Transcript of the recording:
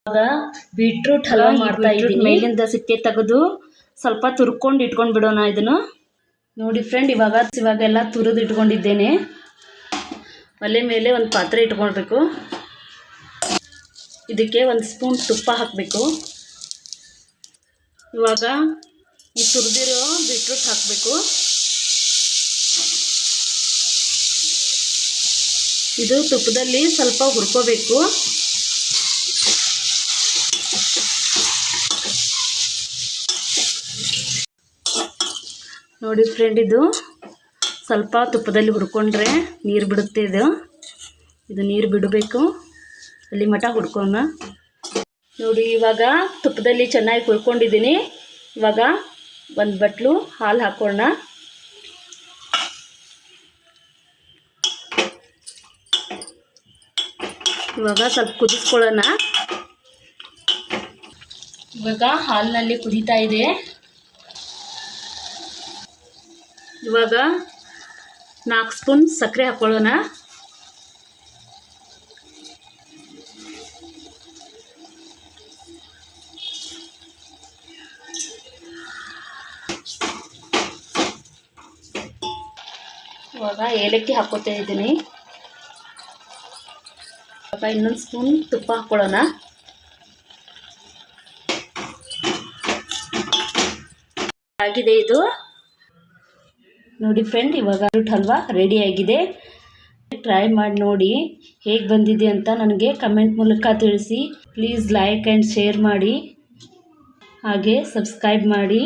ಇವಾಗ ಬೀಟ್ರೂಟ್ ಹಲ್ವಾ ಮಾಡ್ತಾ ಇದ್ದೀನಿ. ಮೇಲಿಂದ ಸಿಪ್ಪೆ ತೆಗೆದು ಸ್ವಲ್ಪ ತುರ್ಕೊಂಡು ಇಟ್ಕೊಂಡು ಬಿಡೋಣ ಇದನ್ನು. ನೋಡಿ ಫ್ರೆಂಡ್, ಇವಾಗೆಲ್ಲ ತುರಿದು ಇಟ್ಕೊಂಡಿದ್ದೇನೆ. ಒಲೆ ಮೇಲೆ ಒಂದು ಪಾತ್ರೆ ಇಟ್ಕೊಳ್ಬೇಕು. ಇದಕ್ಕೆ 1 ಸ್ಪೂನ್ ತುಪ್ಪ ಹಾಕಬೇಕು. ಇವಾಗ ಈ ತುರಿದಿರೋ ಬೀಟ್ರೂಟ್ ಹಾಕಬೇಕು. ಇದು ತುಪ್ಪದಲ್ಲಿ ಸ್ವಲ್ಪ ಹುರ್ಕೋಬೇಕು. ನೋಡಿ ಫ್ರೆಂಡ್, ಇದು ಸ್ವಲ್ಪ ತುಪ್ಪದಲ್ಲಿ ಹುರ್ಕೊಂಡ್ರೆ ನೀರು ಬಿಡುತ್ತೆ. ಇದು ನೀರು ಬಿಡಬೇಕು, ಅಲ್ಲಿ ಮಟ ಹುರ್ಕೋಣ. ನೋಡಿ, ಇವಾಗ ತುಪ್ಪದಲ್ಲಿ ಚೆನ್ನಾಗಿ ಹುರ್ಕೊಂಡಿದ್ದೀನಿ. ಇವಾಗ 1 ಬಟ್ಲು ಹಾಲು ಹಾಕೋಣ. ಇವಾಗ ಸ್ವಲ್ಪ ಕುದಿಸ್ಕೊಳ್ಳೋಣ. ಇವಾಗ ಹಾಲಿನಲ್ಲಿ ಕುದೀತಾ ಇದೆ. ಇವಾಗ 4 ಸ್ಪೂನ್ ಸಕ್ಕರೆ ಹಾಕೊಳ್ಳೋಣ. ಇವಾಗ ಏಲಕ್ಕಿ ಹಾಕೋತಾ ಇದ್ದೀನಿ. ಇವಾಗ ಇನ್ನೊಂದು ಸ್ಪೂನ್ ತುಪ್ಪ ಹಾಕೊಳ್ಳೋಣ. ಆಗಿದೆ ಇದು. ನೋಡಿ ಫ್ರೆಂಡ್, ಇವಾಗ ಬೀಟ್ರೂಟ್ ಹಲ್ವಾ ರೆಡಿ ಆಗಿದೆ. ಟ್ರೈ ಮಾಡಿ ನೋಡಿ ಹೇಗೆ ಬಂದಿದೆ ಅಂತ ನನಗೆ ಕಮೆಂಟ್ ಮೂಲಕ ತಿಳಿಸಿ. ಪ್ಲೀಸ್ ಲೈಕ್ ಆ್ಯಂಡ್ ಶೇರ್ ಮಾಡಿ, ಹಾಗೆ ಸಬ್ಸ್ಕ್ರೈಬ್ ಮಾಡಿ.